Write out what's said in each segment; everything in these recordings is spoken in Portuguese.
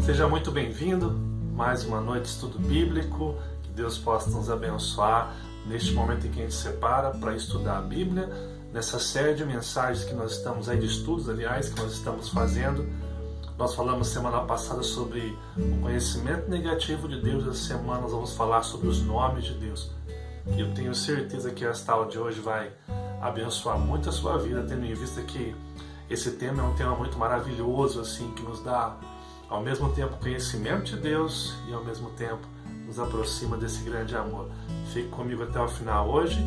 Seja muito bem-vindo, mais uma noite de estudo bíblico, que Deus possa nos abençoar neste momento em que a gente separa para estudar a Bíblia, nessa série de mensagens que nós estamos aí, de estudos, aliás, que nós estamos fazendo. Nós falamos semana passada sobre o conhecimento negativo de Deus, essa semana nós vamos falar sobre os nomes de Deus. E eu tenho certeza que esta aula de hoje vai abençoar muito a sua vida, tendo em vista que esse tema é um tema muito maravilhoso, assim, que nos dá ao mesmo tempo conhecimento de Deus e ao mesmo tempo nos aproxima desse grande amor. Fique comigo até o final hoje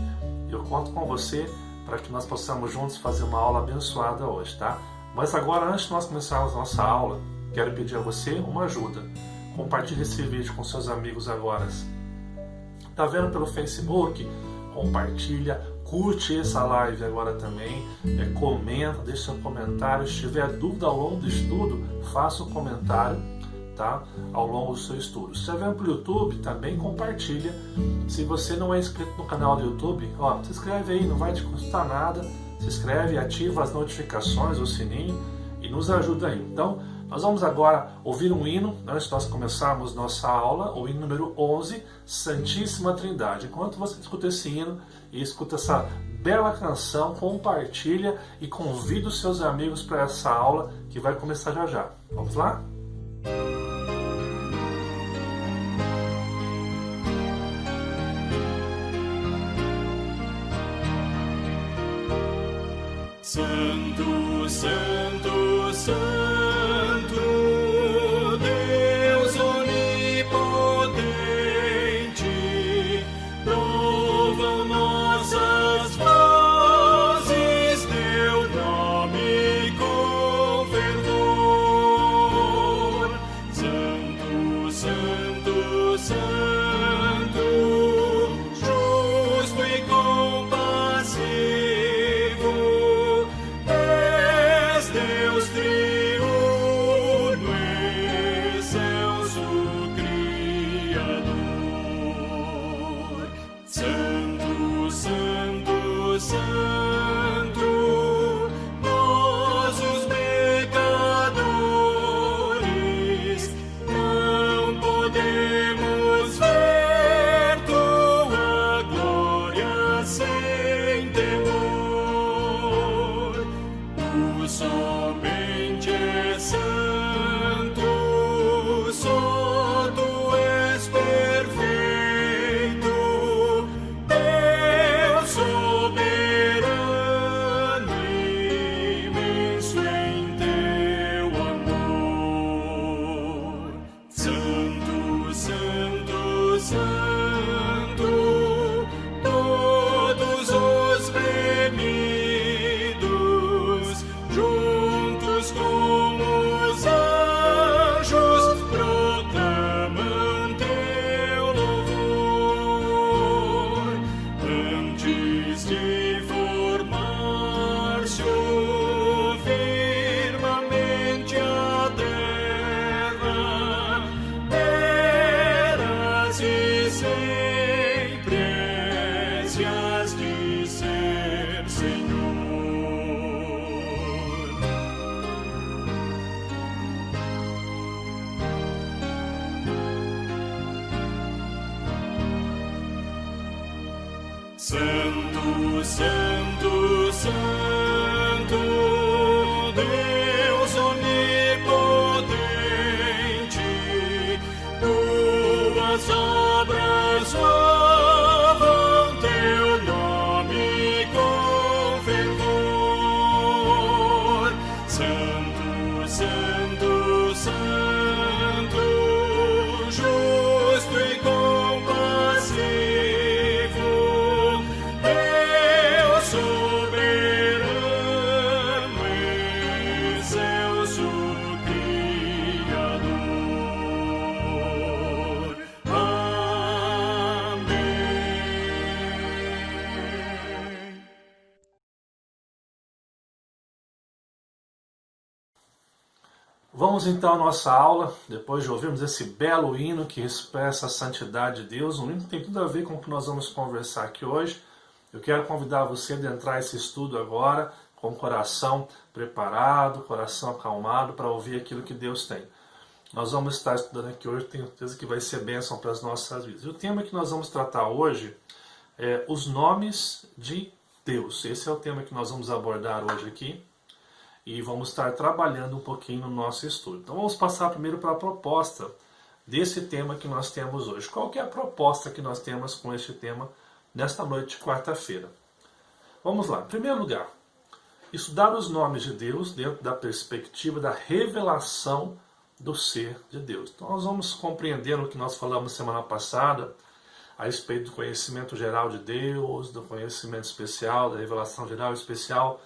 e eu conto com você para que nós possamos juntos fazer uma aula abençoada hoje, tá? Mas agora, antes de nós começarmos a nossa aula, quero pedir a você uma ajuda. Compartilhe esse vídeo com seus amigos agora. Tá vendo pelo Facebook? Compartilha, curte essa live agora também, comenta, deixa seu comentário. Se tiver dúvida ao longo do estudo, faça um comentário, tá? Ao longo do seu estudo. Se estiver pelo YouTube, também compartilha. Se você não é inscrito no canal do YouTube, se inscreve aí, não vai te custar nada. Se inscreve, ativa as notificações, o sininho e nos ajuda aí. Então, nós vamos agora ouvir um hino, antes de nós começarmos nossa aula, o hino número 11, Santíssima Trindade. Enquanto você escuta esse hino e escuta essa bela canção, compartilha e convida os seus amigos para essa aula que vai começar já já. Vamos lá? Santo, Santo, Santo, Deus onipotente, louvam nossas vozes teu nome com fervor. Santo, Santo, Santo, justo e compassivo, Deus triuno, excelso Criador. Santo, Santo, Santo, nós os pecadores não podemos ver tua glória sem temor. Tu somente és santo, só tu és perfeito, Deus soberano, imenso em teu amor. Santo, Santo, Santo, todos os remidos, juntos com os anjos, proclamam teu louvor. Antes de formar-se o firmamente a terra, eras e sempre és e has de ser, Senhor. Santo, Santo, Santo, Deus onipotente, tuas obras louvam teu nome com fervor. Santo, Santo, Santo, justo e compassivo, Deus soberano, excelso Criador. Amém. Vamos então à nossa aula, depois de ouvirmos esse belo hino que expressa a santidade de Deus, um hino que tem tudo a ver com o que nós vamos conversar aqui hoje. Eu quero convidar você a adentrar esse estudo agora com o coração preparado, coração acalmado para ouvir aquilo que Deus tem. nós vamos estar estudando aqui hoje, tenho certeza que vai ser bênção para as nossas vidas. E o tema que nós vamos tratar hoje é os nomes de Deus. Esse é o tema que nós vamos abordar hoje aqui e vamos estar trabalhando um pouquinho no nosso estudo. Então vamos passar primeiro para a proposta desse tema que nós temos hoje. Qual que é a proposta que nós temos com este tema nesta noite de quarta-feira? Vamos lá. Em primeiro lugar, estudar os nomes de Deus dentro da perspectiva da revelação do ser de Deus. Então nós vamos compreender o que nós falamos semana passada a respeito do conhecimento geral de Deus, do conhecimento especial, da revelação geral e especial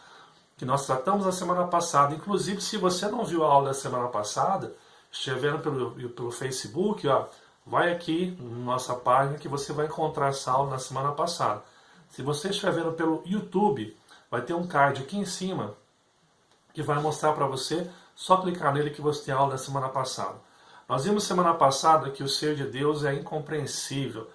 que nós tratamos na semana passada. Inclusive, se você não viu a aula da semana passada, estiver vendo pelo Facebook, vai aqui na nossa página que você vai encontrar essa aula na semana passada. Se você estiver vendo pelo YouTube, vai ter um card aqui em cima que vai mostrar para você, só clicar nele que você tem a aula da semana passada. Nós vimos semana passada que o ser de Deus é incompreensível.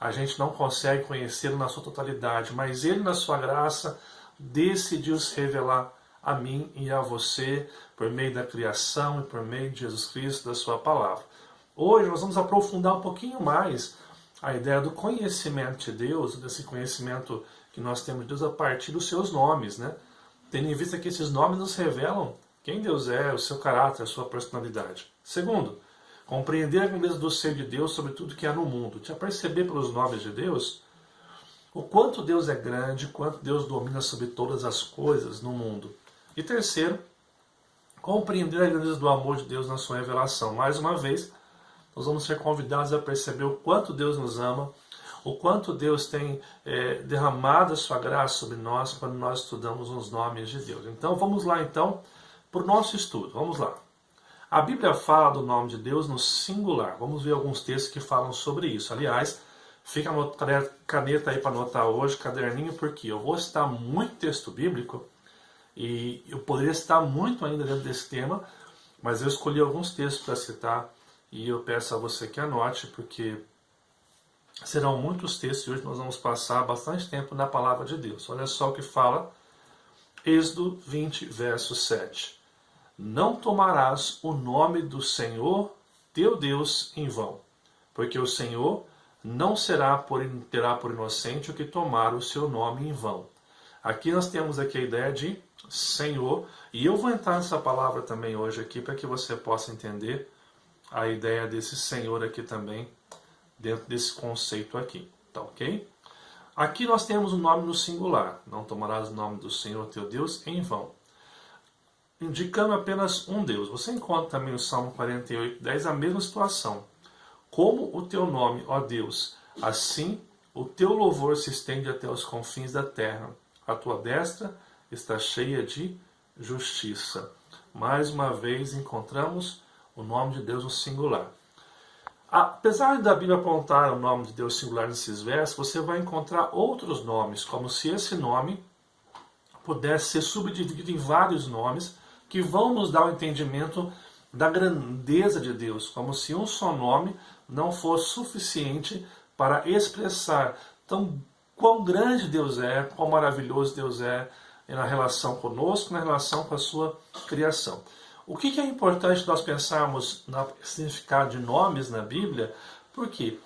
A gente não consegue conhecê-lo na sua totalidade, mas ele, na sua graça, decidiu se revelar a mim e a você por meio da criação e por meio de Jesus Cristo, da sua palavra. Hoje nós vamos aprofundar um pouquinho mais a ideia do conhecimento de Deus, desse conhecimento que nós temos de Deus a partir dos seus nomes, né? Tendo em vista que esses nomes nos revelam quem Deus é, o seu caráter, a sua personalidade. Segundo, compreender a grandeza do ser de Deus sobre tudo que há no mundo. Já perceber pelos nomes de Deus o quanto Deus é grande, quanto Deus domina sobre todas as coisas no mundo. E terceiro, compreender a grandeza do amor de Deus na sua revelação. Mais uma vez, nós vamos ser convidados a perceber o quanto Deus nos ama, o quanto Deus tem derramado a sua graça sobre nós quando nós estudamos os nomes de Deus. Então vamos lá para o nosso estudo. Vamos lá. A Bíblia fala do nome de Deus no singular. Vamos ver alguns textos que falam sobre isso. Aliás, fica a caneta aí para anotar hoje, caderninho, porque eu vou citar muito texto bíblico e eu poderia citar muito ainda dentro desse tema, mas eu escolhi alguns textos para citar e eu peço a você que anote, porque serão muitos textos e hoje nós vamos passar bastante tempo na palavra de Deus. Olha só o que fala Êxodo 20, verso 7. Não tomarás o nome do Senhor teu Deus em vão, porque o Senhor não terá por inocente o que tomar o seu nome em vão. Aqui nós temos aqui a ideia de Senhor, e eu vou entrar nessa palavra também hoje aqui para que você possa entender a ideia desse Senhor aqui também, dentro desse conceito aqui, tá ok? Aqui nós temos o nome no singular, não tomarás o nome do Senhor teu Deus em vão, indicando apenas um Deus. Você encontra também no Salmo 48, 10 a mesma situação. Como o teu nome, ó Deus, assim o teu louvor se estende até os confins da terra. A tua destra está cheia de justiça. Mais uma vez encontramos o nome de Deus no singular. Apesar da Bíblia apontar o nome de Deus singular nesses versos, você vai encontrar outros nomes, como se esse nome pudesse ser subdividido em vários nomes que vão nos dar o entendimento da grandeza de Deus, como se um só nome não fosse suficiente para expressar quão grande Deus é, quão maravilhoso Deus é na relação conosco, na relação com a sua criação. O que é importante nós pensarmos no significado de nomes na Bíblia? Porque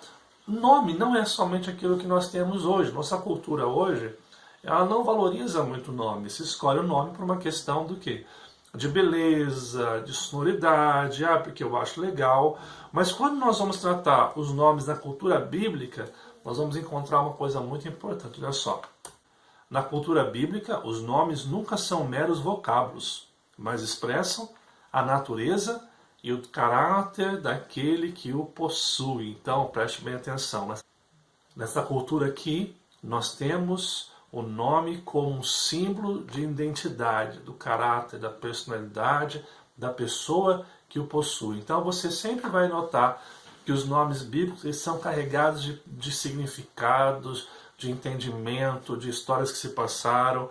nome não é somente aquilo que nós temos hoje. Nossa cultura hoje, ela não valoriza muito o nome. Se escolhe o nome por uma questão do quê? De beleza, de sonoridade, porque eu acho legal. Mas quando nós vamos tratar os nomes na cultura bíblica, nós vamos encontrar uma coisa muito importante. Olha só. Na cultura bíblica, os nomes nunca são meros vocábulos, mas expressam a natureza e o caráter daquele que o possui. Então, preste bem atenção. Nessa cultura aqui, nós temos o nome como um símbolo de identidade, do caráter, da personalidade da pessoa que o possui. Então você sempre vai notar que os nomes bíblicos eles são carregados de significados, de entendimento, de histórias que se passaram.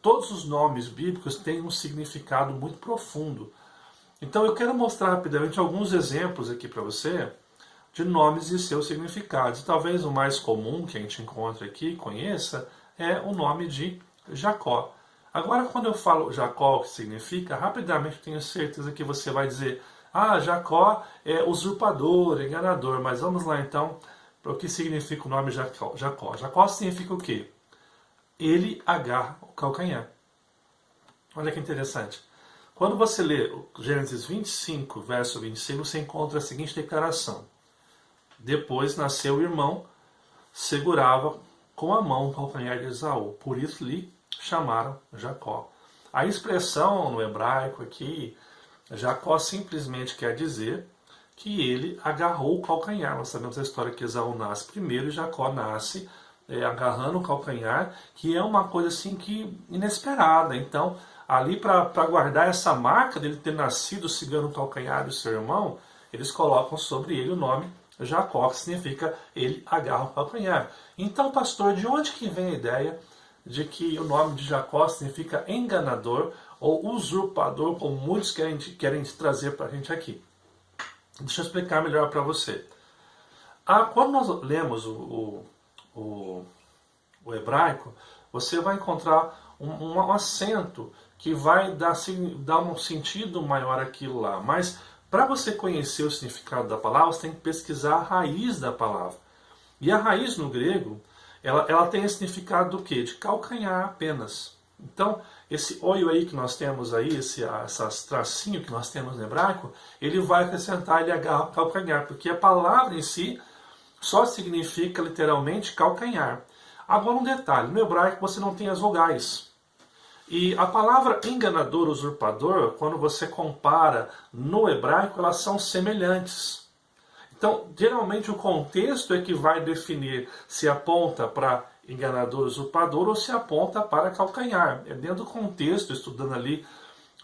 Todos os nomes bíblicos têm um significado muito profundo. Então eu quero mostrar rapidamente alguns exemplos aqui para você de nomes e seus significados. Talvez o mais comum que a gente encontra aqui, conheça, é o nome de Jacó. Agora, quando eu falo Jacó, o que significa, rapidamente tenho certeza que você vai dizer: Ah, Jacó é usurpador, enganador. Mas vamos lá então para o que significa o nome Jacó. Jacó significa o quê? Ele agarra o calcanhar. Olha que interessante. Quando você lê Gênesis 25, verso 25, você encontra a seguinte declaração. Depois nasceu o irmão, segurava com a mão o calcanhar de Esaú. Por isso lhe chamaram Jacó. A expressão no hebraico aqui, Jacó simplesmente quer dizer que ele agarrou o calcanhar. Nós sabemos a história que Esaú nasce primeiro e Jacó nasce agarrando o calcanhar, que é uma coisa assim que inesperada. Então, ali para guardar essa marca dele ter nascido segurando o calcanhar do seu irmão, eles colocam sobre ele o nome Jacó, que significa ele agarra o calcanhar. Então, pastor, de onde que vem a ideia de que o nome de Jacó significa enganador ou usurpador, como muitos querem trazer para a gente aqui? Deixa eu explicar melhor para você. Quando nós lemos o hebraico, você vai encontrar um acento que vai dar um sentido maior àquilo lá. Mas para você conhecer o significado da palavra, você tem que pesquisar a raiz da palavra. E a raiz no grego, ela tem esse significado do quê? De calcanhar apenas. Então, esse olho aí que nós temos aí, esse tracinho que nós temos no hebraico, ele vai acrescentar, ele agarra o calcanhar, porque a palavra em si só significa literalmente calcanhar. Agora um detalhe, no hebraico você não tem as vogais. E a palavra enganador, usurpador, quando você compara no hebraico, elas são semelhantes. Então, geralmente o contexto é que vai definir se aponta para enganador, usurpador ou se aponta para calcanhar. É dentro do contexto, estudando ali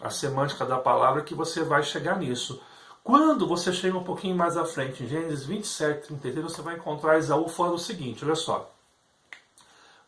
a semântica da palavra, que você vai chegar nisso. Quando você chega um pouquinho mais à frente, em Gênesis 27, 33, você vai encontrar Esaú falando o seguinte, olha só.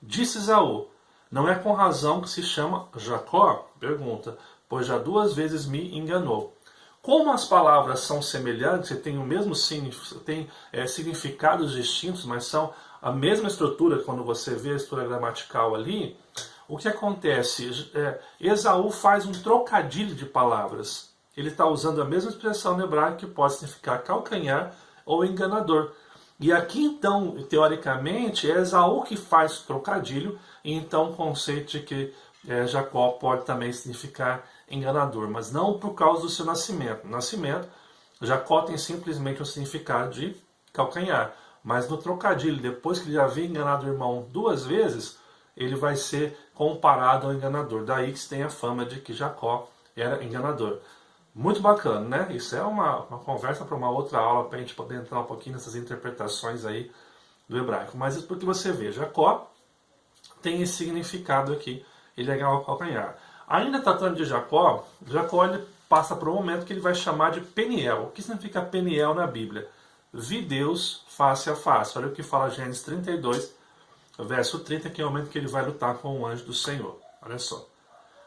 Disse Esaú, não é com razão que se chama Jacó? Pergunta, pois já 2 vezes me enganou. Como as palavras são semelhantes e têm o mesmo significados distintos, mas são a mesma estrutura, quando você vê a estrutura gramatical ali, o que acontece? Esaú faz um trocadilho de palavras. Ele está usando a mesma expressão no hebraico que pode significar calcanhar ou enganador. E aqui então, teoricamente, é Esaú que faz o trocadilho, e então o conceito de que Jacó pode também significar enganador, mas não por causa do seu nascimento. No nascimento, Jacó tem simplesmente o significado de calcanhar, mas no trocadilho, depois que ele já havia enganado o irmão 2 vezes, ele vai ser comparado ao enganador. Daí que se tem a fama de que Jacó era enganador. Muito bacana, né? Isso é uma conversa para uma outra aula, para a gente poder entrar um pouquinho nessas interpretações aí do hebraico. Mas isso porque você vê, Jacó tem esse significado aqui, ele agarra o calcanhar. Ainda tratando de Jacó, ele passa por um momento que ele vai chamar de Peniel. O que significa Peniel na Bíblia? Vi Deus face a face. Olha o que fala Gênesis 32, verso 30, que é o momento que ele vai lutar com o anjo do Senhor. Olha só.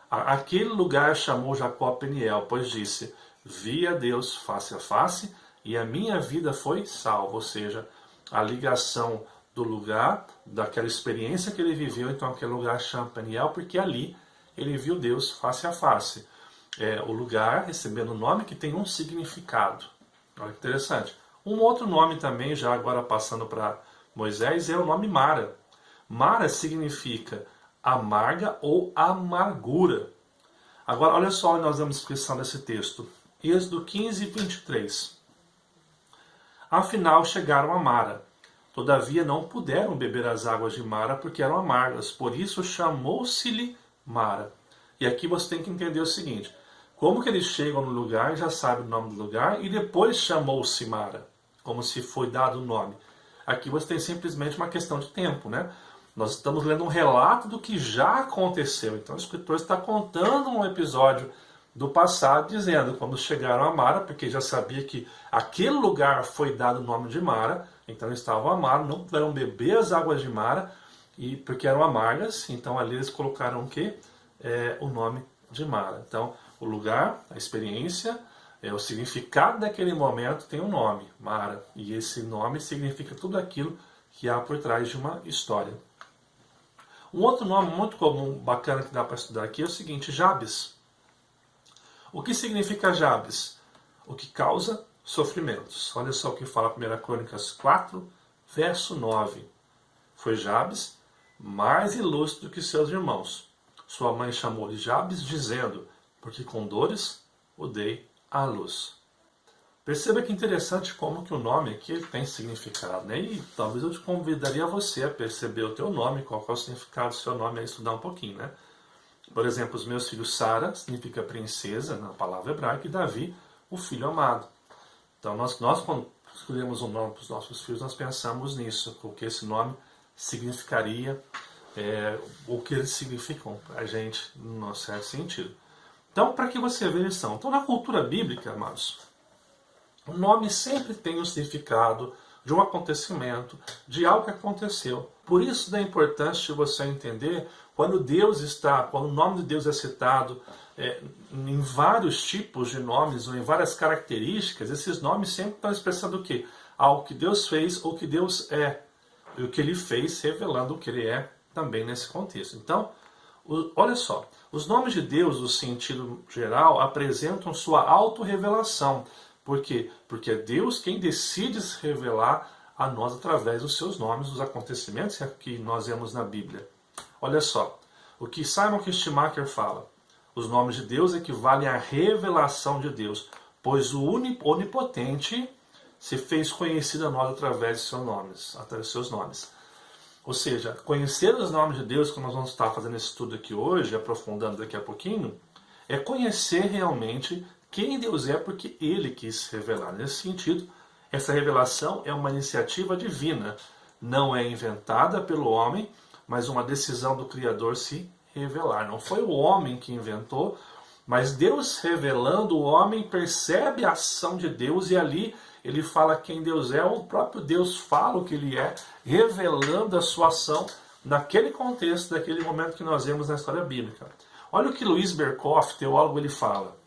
Aquele lugar chamou Jacó Peniel, pois disse, vi a Deus face a face e a minha vida foi salva. Ou seja, a ligação do lugar, daquela experiência que ele viveu, então aquele lugar chama Peniel, porque ali ele viu Deus face a face. O lugar recebendo um nome que tem um significado. Olha que interessante. Um outro nome também, já agora passando para Moisés, é o nome Mara. Mara significa amarga ou amargura. Agora, olha só, nós damos a descrição desse texto. Êxodo 15, 23. Afinal, chegaram a Mara. Todavia, não puderam beber as águas de Mara, porque eram amargas. Por isso, chamou-se-lhe Mara. E aqui você tem que entender o seguinte. Como que eles chegam no lugar, já sabe o nome do lugar, e depois chamou-se Mara. Como se foi dado o nome. Aqui você tem simplesmente uma questão de tempo, né? Nós estamos lendo um relato do que já aconteceu. Então o escritor está contando um episódio do passado, dizendo quando chegaram a Mara, porque já sabia que aquele lugar foi dado o nome de Mara, então eles estavam a Mara, não puderam beber as águas de Mara, porque eram amargas, então ali eles colocaram o quê? O nome de Mara. Então o lugar, a experiência, o significado daquele momento tem um nome, Mara. E esse nome significa tudo aquilo que há por trás de uma história. Um outro nome muito comum, bacana que dá para estudar aqui é o seguinte, Jabes. O que significa Jabes? o que causa sofrimentos. Olha só o que fala 1 Crônicas 4, verso 9. Foi Jabes mais ilustre do que seus irmãos. Sua mãe chamou-lhe Jabes, dizendo, porque com dores o dei à luz. Perceba que interessante como que o nome aqui tem significado, né? E talvez eu te convidaria você a perceber o teu nome, qual é o significado do seu nome, a estudar um pouquinho, né? Por exemplo, os meus filhos, Sara, significa princesa, na palavra hebraica, e Davi, o filho amado. Então, nós quando escolhemos um nome para os nossos filhos, nós pensamos nisso, o que esse nome significaria, o que eles significam para a gente, num certo sentido. Então, para que você veja isso. Então, na cultura bíblica, amados, o nome sempre tem um significado de um acontecimento, de algo que aconteceu. Por isso é importante de você entender quando o nome de Deus é citado em vários tipos de nomes ou em várias características, esses nomes sempre estão expressando o quê? Algo que Deus fez ou que Deus é. E o que Ele fez, revelando o que Ele é também nesse contexto. Então, olha só, os nomes de Deus, no sentido geral, apresentam sua autorrevelação. Por quê? Porque é Deus quem decide se revelar a nós através dos seus nomes, dos acontecimentos que nós vemos na Bíblia. Olha só, o que Simon Kistemaker fala. Os nomes de Deus equivalem à revelação de Deus, pois o onipotente se fez conhecido a nós através de seus nomes. Ou seja, conhecer os nomes de Deus, como nós vamos estar fazendo esse estudo aqui hoje, aprofundando daqui a pouquinho, é conhecer realmente quem Deus é, porque Ele quis se revelar. Nesse sentido, essa revelação é uma iniciativa divina. Não é inventada pelo homem, mas uma decisão do Criador se revelar. Não foi o homem que inventou, mas Deus revelando, o homem percebe a ação de Deus e ali ele fala quem Deus é, o próprio Deus fala o que Ele é, revelando a sua ação naquele contexto, naquele momento que nós vemos na história bíblica. Olha o que Luiz Berkhoff, teólogo, ele fala.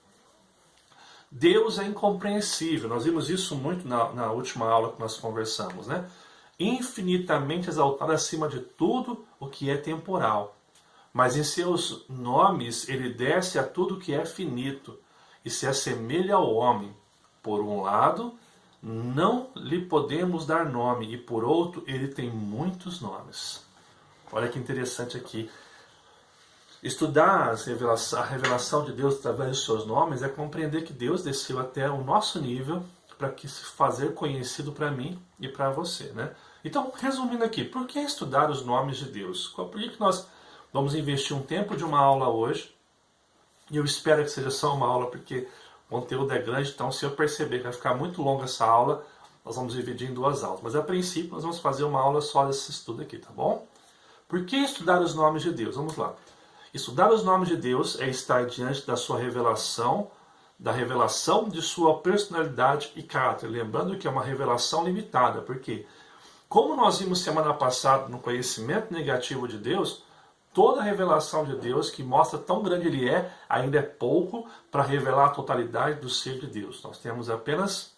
Deus é incompreensível. Nós vimos isso muito na última aula que nós conversamos, né? Infinitamente exaltado acima de tudo o que é temporal. Mas em seus nomes ele desce a tudo que é finito e se assemelha ao homem. Por um lado, não lhe podemos dar nome, e por outro, ele tem muitos nomes. Olha que interessante aqui. Estudar a revelação de Deus através dos seus nomes é compreender que Deus desceu até o nosso nível para que se fazer conhecido para mim e para você, né? Então, resumindo aqui, por que estudar os nomes de Deus? Por que nós vamos investir um tempo de uma aula hoje? E eu espero que seja só uma aula, porque o conteúdo é grande, então se eu perceber que vai ficar muito longa essa aula, nós vamos dividir em 2 aulas. Mas a princípio nós vamos fazer uma aula só desse estudo aqui, tá bom? Por que estudar os nomes de Deus? Vamos lá. Estudar os nomes de Deus é estar diante da sua revelação, da revelação de sua personalidade e caráter. Lembrando que é uma revelação limitada, porque como nós vimos semana passada no conhecimento negativo de Deus, toda a revelação de Deus que mostra tão grande Ele é, ainda é pouco para revelar a totalidade do ser de Deus. Nós temos apenas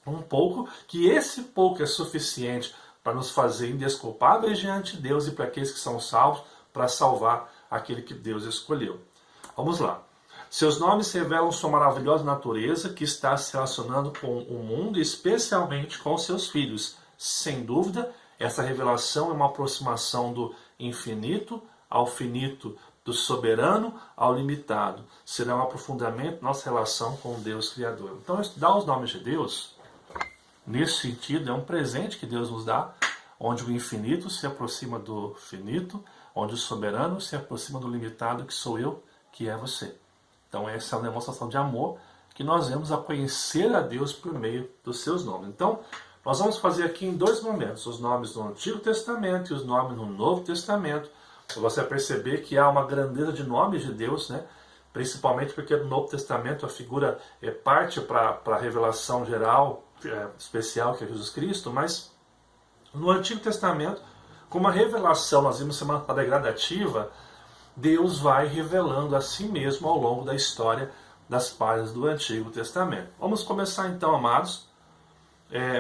um pouco, que esse pouco é suficiente para nos fazer indesculpáveis diante de Deus e para aqueles que são salvos, para salvar aquele que Deus escolheu. Vamos lá. Seus nomes revelam sua maravilhosa natureza que está se relacionando com o mundo e especialmente com seus filhos. Sem dúvida, essa revelação é uma aproximação do infinito ao finito, do soberano ao limitado. Será um aprofundamento da nossa relação com Deus Criador. Então, estudar os nomes de Deus, nesse sentido, é um presente que Deus nos dá, onde o infinito se aproxima do finito, onde o soberano se aproxima do limitado, que sou eu, que é você. Então essa é uma demonstração de amor que nós vemos a conhecer a Deus por meio dos seus nomes. Então, nós vamos fazer aqui em 2 momentos, os nomes do Antigo Testamento e os nomes no Novo Testamento. Você vai perceber que há uma grandeza de nomes de Deus, né? Principalmente porque no Novo Testamento a figura é parte para a revelação geral, especial, que é Jesus Cristo, mas no Antigo Testamento, como a revelação, nós vimos semana passada, gradativa, Deus vai revelando a si mesmo ao longo da história das páginas do Antigo Testamento. Vamos começar então, amados,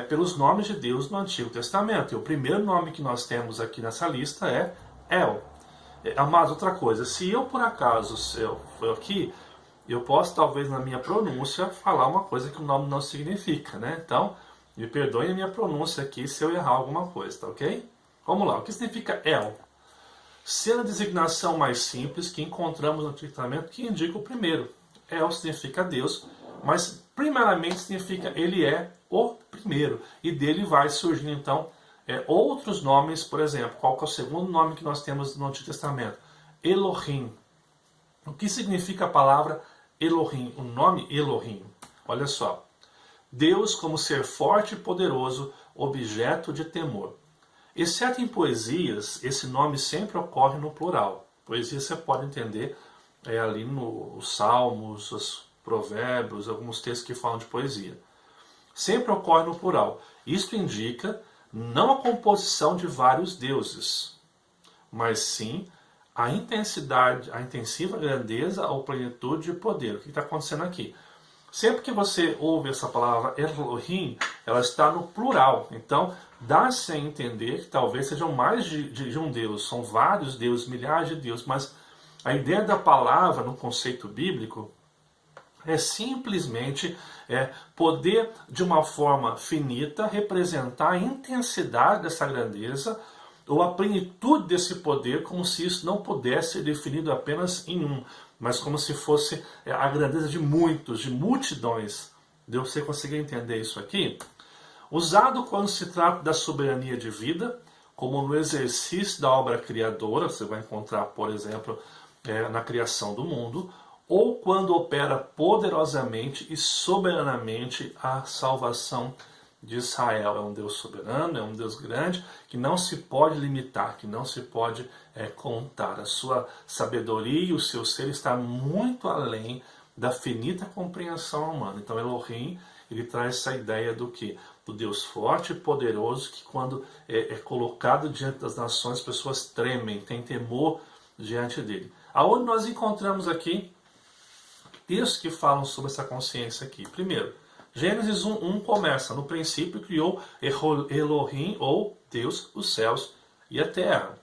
pelos nomes de Deus no Antigo Testamento. E o primeiro nome que nós temos aqui nessa lista é El. Amados, outra coisa, se eu por acaso, eu aqui, eu posso talvez na minha pronúncia falar uma coisa que o nome não significa, né? Então, me perdoe a minha pronúncia aqui se eu errar alguma coisa, tá ok? Vamos lá, o que significa El? Sendo a designação mais simples que encontramos no Antigo Testamento, que indica o primeiro. El significa Deus, mas primeiramente significa Ele é o primeiro. E dele vai surgindo então outros nomes, por exemplo, qual que é o segundo nome que nós temos no Antigo Testamento? Elohim. O que significa a palavra Elohim? O nome Elohim. Olha só. Deus como ser forte e poderoso, objeto de temor. Exceto em poesias, esse nome sempre ocorre no plural. Poesia você pode entender ali nos Salmos, os Provérbios, alguns textos que falam de poesia. Sempre ocorre no plural. Isto indica não a composição de vários deuses, mas sim a intensidade, a intensiva grandeza ou plenitude de poder. O que está acontecendo aqui? Sempre que você ouve essa palavra Elohim, ela está no plural. Então, dá-se a entender que talvez sejam mais de um Deus. São vários deuses, milhares de deuses. Mas a ideia da palavra, no conceito bíblico, é simplesmente poder, de uma forma finita, representar a intensidade dessa grandeza ou a plenitude desse poder, como se isso não pudesse ser definido apenas em um, mas como se fosse a grandeza de muitos, de multidões. Deu você conseguir entender isso aqui? Usado quando se trata da soberania de vida, como no exercício da obra criadora, você vai encontrar, por exemplo, na criação do mundo, ou quando opera poderosamente e soberanamente a salvação de Israel. É um Deus soberano, é um Deus grande, que não se pode limitar, que não se pode contar. A sua sabedoria e o seu ser está muito além da finita compreensão humana. Então Elohim, ele traz essa ideia do que? Do Deus forte e poderoso, que quando é colocado diante das nações, as pessoas tremem, têm temor diante dele. Aonde nós encontramos aqui textos que falam sobre essa consciência aqui? Primeiro, Gênesis 1 começa, no princípio criou Elohim, ou Deus, os céus e a terra.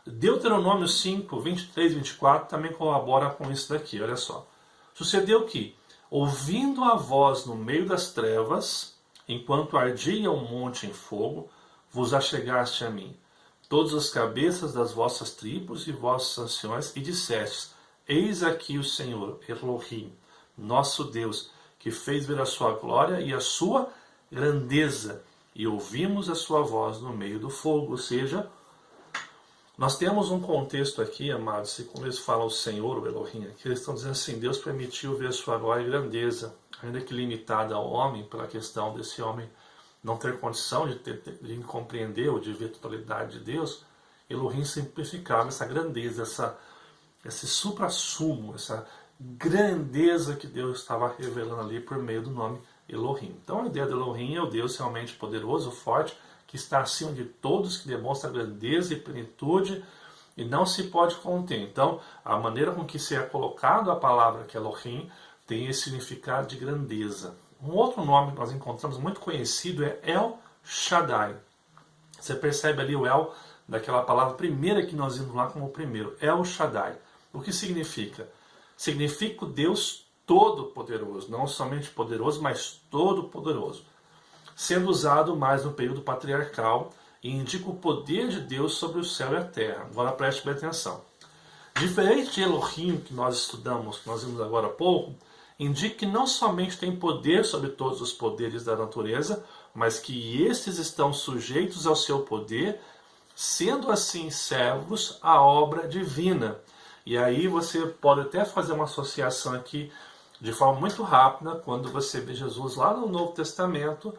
Deuteronômio 5, 23 e 24 também colabora com isso daqui, olha só. Sucedeu que, ouvindo a voz no meio das trevas, enquanto ardia o monte em fogo, vos achegaste a mim, todas as cabeças das vossas tribos e vossos anciões, e dissestes, eis aqui o Senhor, Elohim, nosso Deus, que fez ver a sua glória e a sua grandeza, e ouvimos a sua voz no meio do fogo. Ou seja, nós temos um contexto aqui, amados, e quando eles falam o Senhor, o Elohim, aqui eles estão dizendo assim, Deus permitiu ver a sua glória e grandeza, ainda que limitada ao homem, pela questão desse homem não ter condição de compreender ou de ver a totalidade de Deus. Elohim simplificava essa grandeza, esse supra-sumo, essa grandeza que Deus estava revelando ali por meio do nome Elohim. Então a ideia de Elohim é o Deus realmente poderoso, forte, que está acima de todos, que demonstra grandeza e plenitude e não se pode conter. Então a maneira com que se é colocado a palavra que é Elohim tem esse significado de grandeza. Um outro nome que nós encontramos muito conhecido é El Shaddai. Você percebe ali o El daquela palavra primeira que nós vimos lá como o primeiro, El Shaddai. O que significa? Significa o Deus todo-poderoso, não somente poderoso, mas todo-poderoso, sendo usado mais no período patriarcal e indica o poder de Deus sobre o céu e a terra. Agora preste bem atenção. Diferente de Elohim, que nós estudamos, que nós vimos agora há pouco, indica que não somente tem poder sobre todos os poderes da natureza, mas que estes estão sujeitos ao seu poder, sendo assim servos à obra divina. E aí você pode até fazer uma associação aqui de forma muito rápida, quando você vê Jesus lá no Novo Testamento,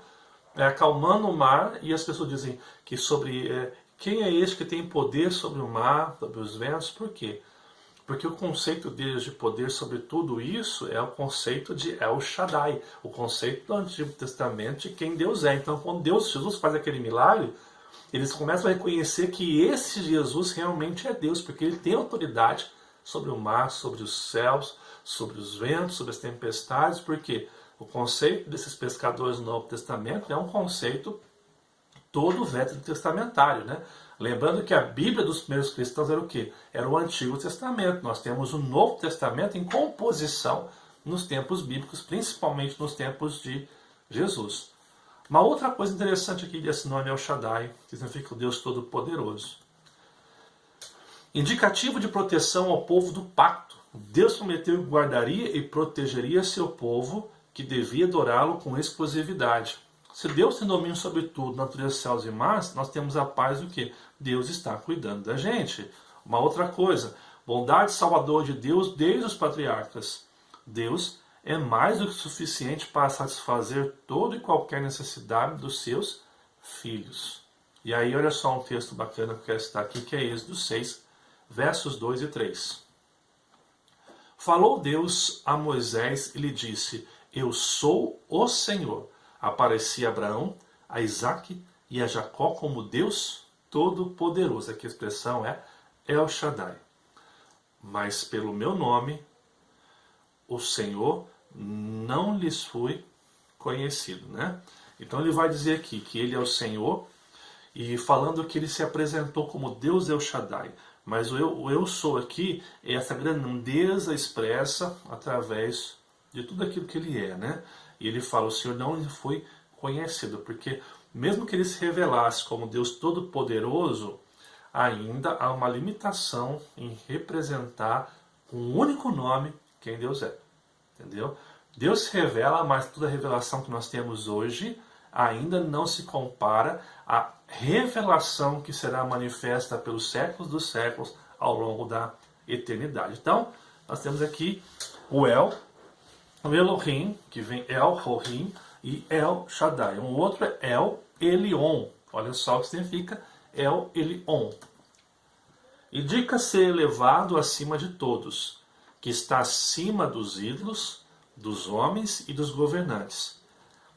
acalmando o mar, e as pessoas dizem que sobre quem é este que tem poder sobre o mar, sobre os ventos. Por quê? Porque o conceito deles de poder sobre tudo isso é o conceito de El Shaddai, o conceito do Antigo Testamento de quem Deus é. Então quando Jesus faz aquele milagre, eles começam a reconhecer que esse Jesus realmente é Deus, porque ele tem autoridade sobre o mar, sobre os céus, sobre os ventos, sobre as tempestades, porque o conceito desses pescadores do Novo Testamento é um conceito todo veterotestamentário, né? Lembrando que a Bíblia dos primeiros cristãos era o quê? Era o Antigo Testamento. Nós temos o Novo Testamento em composição nos tempos bíblicos, principalmente nos tempos de Jesus. Uma outra coisa interessante aqui desse nome El Shaddai, que significa o Deus Todo-Poderoso. Indicativo de proteção ao povo do pacto. Deus prometeu que guardaria e protegeria seu povo, que devia adorá-lo com exclusividade. Se Deus tem domínio sobre tudo, natureza, céus e mares, nós temos a paz do que? Deus está cuidando da gente. Uma outra coisa, bondade salvadora de Deus desde os patriarcas. Deus é mais do que suficiente para satisfazer toda e qualquer necessidade dos seus filhos. E aí olha só um texto bacana que eu quero citar aqui, que é Êxodo 6, versos 2 e 3. Falou Deus a Moisés e lhe disse: Eu sou o Senhor. Apareci a Abraão, a Isaque e a Jacó como Deus Todo-Poderoso. Aqui a expressão é El Shaddai. Mas pelo meu nome, o Senhor, não lhes fui conhecido, né? Então ele vai dizer aqui que ele é o Senhor, e falando que ele se apresentou como Deus El Shaddai. Mas o eu sou aqui é essa grandeza expressa através de tudo aquilo que ele é, né? E ele fala, o Senhor não lhe foi conhecido, porque mesmo que ele se revelasse como Deus Todo-Poderoso, ainda há uma limitação em representar com um único nome quem Deus é. Entendeu? Deus se revela, mas toda a revelação que nós temos hoje ainda não se compara à revelação que será manifesta pelos séculos dos séculos ao longo da eternidade. Então, nós temos aqui o El, o Elohim, que vem El Rohim, e El Shaddai. Um outro é El Elion. Olha só o que significa El Elion. Indica ser elevado acima de todos, que está acima dos ídolos, dos homens e dos governantes.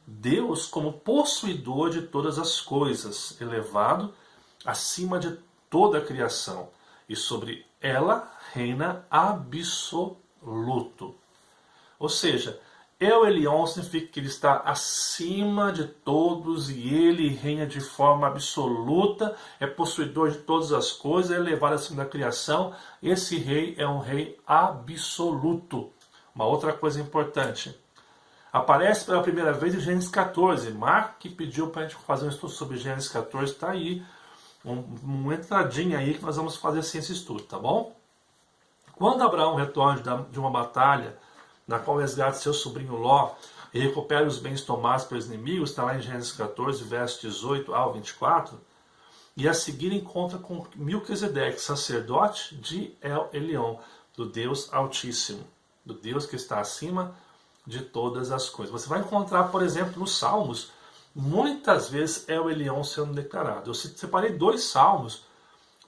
Deus como possuidor de todas as coisas, elevado acima de toda a criação, e sobre ela reina absoluto. Ou seja, El Elyon significa que ele está acima de todos e ele reina de forma absoluta, é possuidor de todas as coisas, é elevado acima da criação. Esse rei é um rei absoluto. Uma outra coisa importante, aparece pela primeira vez em Gênesis 14. Mark que pediu para a gente fazer um estudo sobre Gênesis 14, está aí, uma entradinha aí que nós vamos fazer assim esse estudo, tá bom? Quando Abraão retorna de uma batalha, na qual resgata seu sobrinho Ló e recupera os bens tomados pelos inimigos, está lá em Gênesis 14, versos 18 ao 24, e a seguir encontra com Melquisedeque, sacerdote de El Elyon, do Deus Altíssimo, do Deus que está acima de todas as coisas. Você vai encontrar, por exemplo, nos Salmos, muitas vezes El Elyon sendo declarado. Eu separei 2 salmos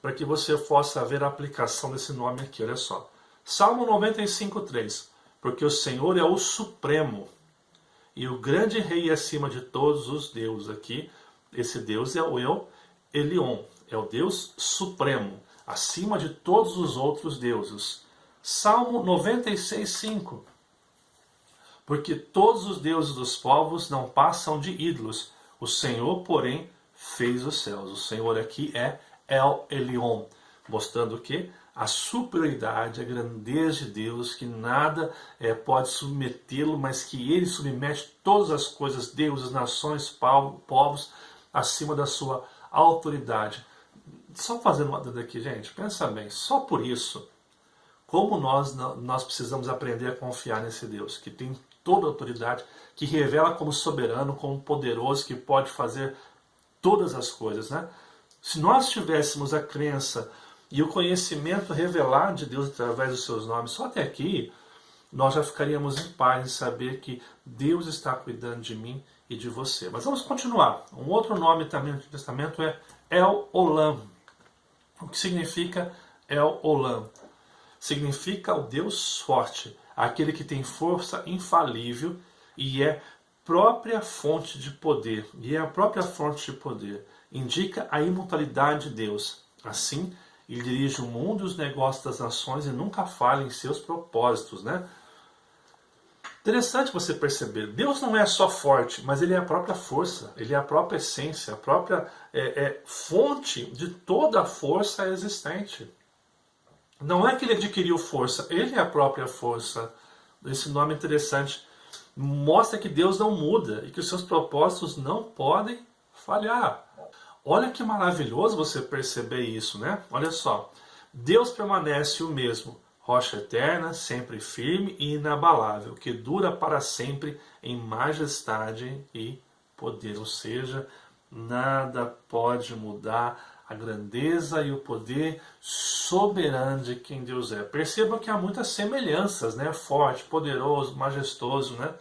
para que você possa ver a aplicação desse nome aqui, olha só. Salmo 95:3. Porque o Senhor é o Supremo, e o grande rei acima de todos os deuses. Aqui, esse Deus é o El Elyon, é o Deus Supremo, acima de todos os outros deuses. Salmo 96:5. Porque todos os deuses dos povos não passam de ídolos, o Senhor, porém, fez os céus. O Senhor aqui é El Elyon, mostrando o quê? A superioridade, a grandeza de Deus, que nada pode submetê-lo, mas que ele submete todas as coisas, deuses, nações, povos, acima da sua autoridade. Só fazendo uma dúvida aqui, gente, pensa bem, só por isso, como nós precisamos aprender a confiar nesse Deus, que tem toda a autoridade, que revela como soberano, como poderoso, que pode fazer todas as coisas, né? Se nós tivéssemos a crença e o conhecimento revelado de Deus através dos seus nomes, só até aqui, nós já ficaríamos em paz em saber que Deus está cuidando de mim e de você. Mas vamos continuar. Um outro nome também no Antigo Testamento é El Olam. O que significa El Olam? Significa o Deus forte, aquele que tem força infalível e é própria fonte de poder. E é a própria fonte de poder. Indica a imortalidade de Deus. Assim, ele dirige o mundo e os negócios das nações e nunca falha em seus propósitos, né? Interessante você perceber, Deus não é só forte, mas ele é a própria força, ele é a própria essência, a própria fonte de toda a força existente. Não é que ele adquiriu força, ele é a própria força. Esse nome é interessante. Mostra que Deus não muda e que os seus propósitos não podem falhar. Olha que maravilhoso você perceber isso, né? Olha só. Deus permanece o mesmo, rocha eterna, sempre firme e inabalável, que dura para sempre em majestade e poder. Ou seja, nada pode mudar a grandeza e o poder soberano de quem Deus é. Percebam que há muitas semelhanças, né? Forte, poderoso, majestoso, né?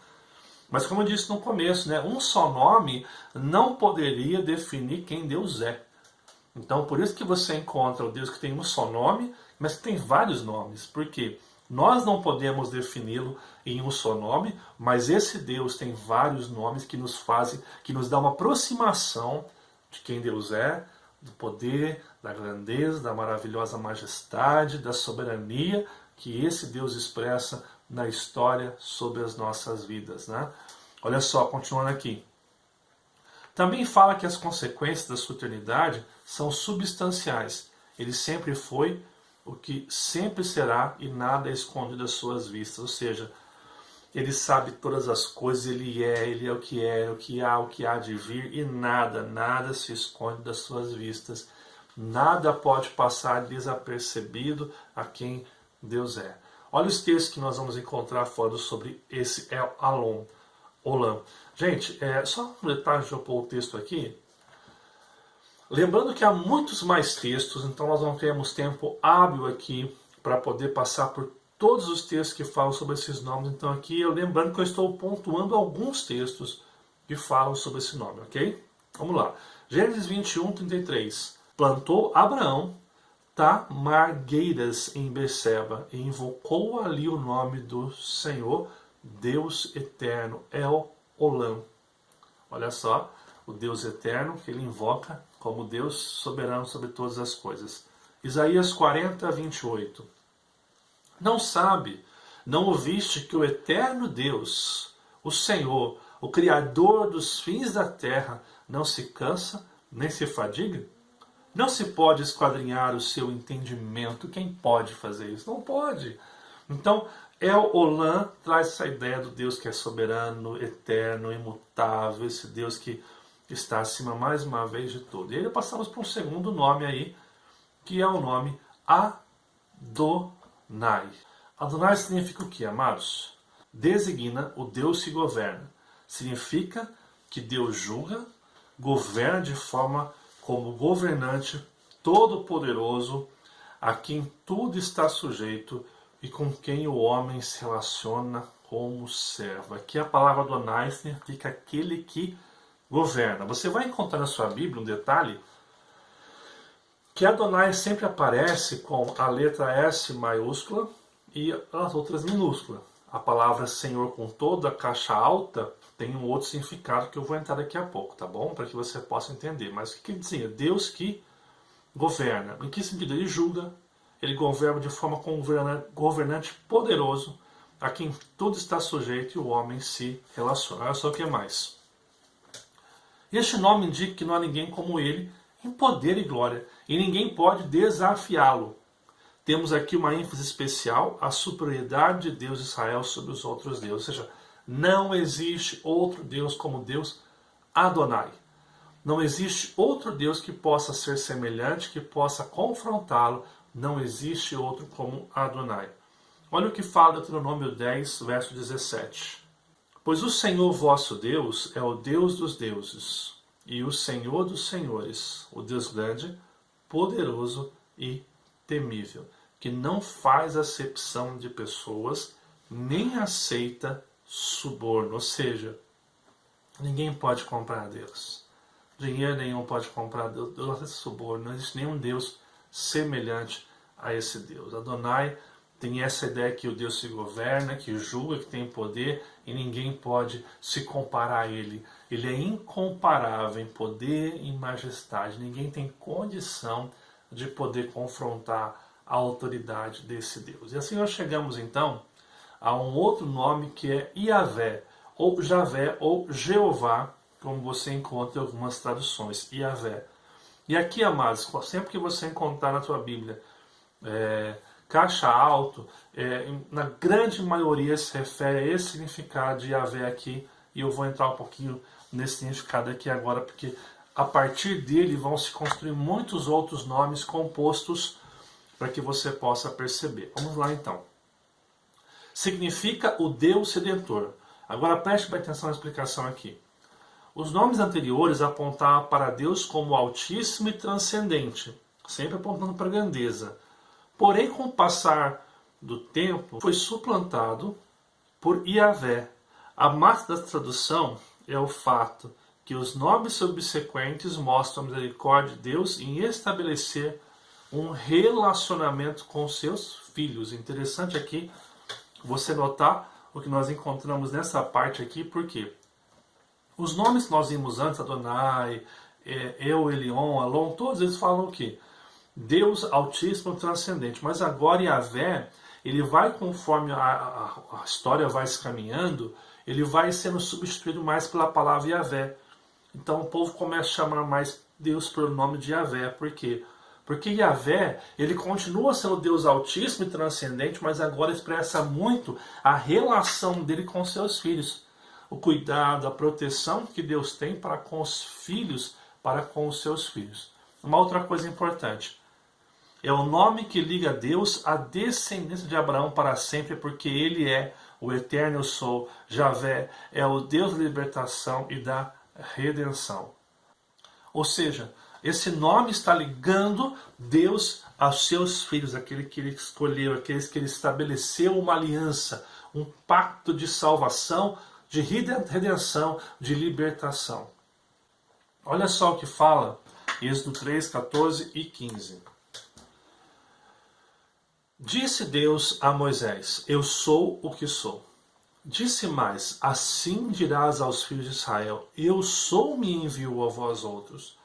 Mas como eu disse no começo, né? Um só nome não poderia definir quem Deus é. Então, por isso que você encontra o Deus que tem um só nome, mas que tem vários nomes. Por quê? Nós não podemos defini-lo em um só nome, mas esse Deus tem vários nomes que nos fazem, que nos dá uma aproximação de quem Deus é, do poder, da grandeza, da maravilhosa majestade, da soberania que esse Deus expressa na história sobre as nossas vidas, né? Olha só, continuando aqui. Também fala que as consequências da sua eternidade são substanciais. Ele sempre foi, o que sempre será, e nada é escondido das suas vistas. Ou seja, ele sabe todas as coisas, ele é o que há de vir, e nada se esconde das suas vistas. Nada pode passar desapercebido a quem Deus é. Olha os textos que nós vamos encontrar falando sobre esse Olam. Gente, só um detalhe, deixa eu pôr o texto aqui. Lembrando que há muitos mais textos, então nós não temos tempo hábil aqui para poder passar por todos os textos que falam sobre esses nomes. Então aqui, lembrando que eu estou pontuando alguns textos que falam sobre esse nome, ok? Vamos lá. Gênesis 21, 33. Plantou Abraão tamargueiras em Beceba e invocou ali o nome do Senhor, Deus eterno, El-Olam. Olha só, o Deus eterno que ele invoca como Deus soberano sobre todas as coisas. Isaías 40, 28. Não sabe, não ouviste que o eterno Deus, o Senhor, o Criador dos fins da terra, não se cansa, nem se fadiga? Não se pode esquadrinhar o seu entendimento. Quem pode fazer isso? Não pode. Então, El-Olam traz essa ideia do Deus que é soberano, eterno, imutável, esse Deus que está acima mais uma vez de tudo. E aí passamos para um segundo nome aí, que é o nome Adonai. Adonai significa o que, amados? Designa o Deus que governa. Significa que Deus julga, governa de forma como governante todo-poderoso, a quem tudo está sujeito e com quem o homem se relaciona como servo. Aqui a palavra Adonai significa aquele que governa. Você vai encontrar na sua Bíblia um detalhe que Adonai sempre aparece com a letra S maiúscula e as outras minúsculas. A palavra Senhor com toda a caixa alta tem um outro significado que eu vou entrar daqui a pouco, tá bom? Para que você possa entender. Mas o que ele dizia? Deus que governa. Em que sentido? Ele julga, ele governa de forma como governante poderoso, a quem tudo está sujeito e o homem se relaciona. Olha só o que mais. Este nome indica que não há ninguém como ele em poder e glória, e ninguém pode desafiá-lo. Temos aqui uma ênfase especial, a superioridade de Deus de Israel sobre os outros deuses. Ou seja, não existe outro Deus como Deus Adonai. Não existe outro Deus que possa ser semelhante, que possa confrontá-lo. Não existe outro como Adonai. Olha o que fala Deuteronômio 10, verso 17. Pois o Senhor vosso Deus é o Deus dos deuses, e o Senhor dos senhores, o Deus grande, poderoso e temível, que não faz acepção de pessoas, nem aceita suborno. Ou seja, ninguém pode comprar Deus. Dinheiro nenhum pode comprar Deus. Deus aceita suborno. Não existe nenhum Deus semelhante a esse Deus. Adonai tem essa ideia que o Deus se governa, que julga, que tem poder, e ninguém pode se comparar a ele. Ele é incomparável em poder e em majestade. Ninguém tem condição de poder confrontar a autoridade desse Deus. E assim nós chegamos então a um outro nome que é Iavé, ou Javé, ou Jeová, como você encontra em algumas traduções, Iavé. E aqui, amados, sempre que você encontrar na tua Bíblia caixa alto, na grande maioria se refere a esse significado de Yahvé aqui, e eu vou entrar um pouquinho nesse significado aqui agora, porque a partir dele vão se construir muitos outros nomes compostos para que você possa perceber. Vamos lá então. Significa o Deus Redentor. Agora preste bem atenção na explicação aqui. Os nomes anteriores apontavam para Deus como altíssimo e transcendente, sempre apontando para a grandeza. Porém, com o passar do tempo, foi suplantado por Yahvé. A massa da tradução é o fato que os nomes subsequentes mostram a misericórdia de Deus em estabelecer um relacionamento com seus filhos. Interessante aqui você notar o que nós encontramos nessa parte aqui, porque os nomes que nós vimos antes, Adonai, El Elyon, Alon, todos eles falam o quê? Deus altíssimo transcendente. Mas agora Yahvé, ele vai, conforme a história vai se caminhando, ele vai sendo substituído mais pela palavra Yahvé. Então o povo começa a chamar mais Deus pelo nome de Yahvé. Por quê? Porque Yahvé, ele continua sendo Deus altíssimo e transcendente, mas agora expressa muito a relação dele com seus filhos. O cuidado, a proteção que Deus tem para com os filhos, para com os seus filhos. Uma outra coisa importante. É o nome que liga a Deus à descendência de Abraão para sempre, porque ele é o eterno eu sou. Yahvé é o Deus da libertação e da redenção. Ou seja, esse nome está ligando Deus aos seus filhos, aquele que ele escolheu, aqueles que ele estabeleceu uma aliança, um pacto de salvação, de redenção, de libertação. Olha só o que fala Êxodo 3, 14 e 15. Disse Deus a Moisés, eu sou o que sou. Disse mais, assim dirás aos filhos de Israel, eu sou me enviou a vós outros.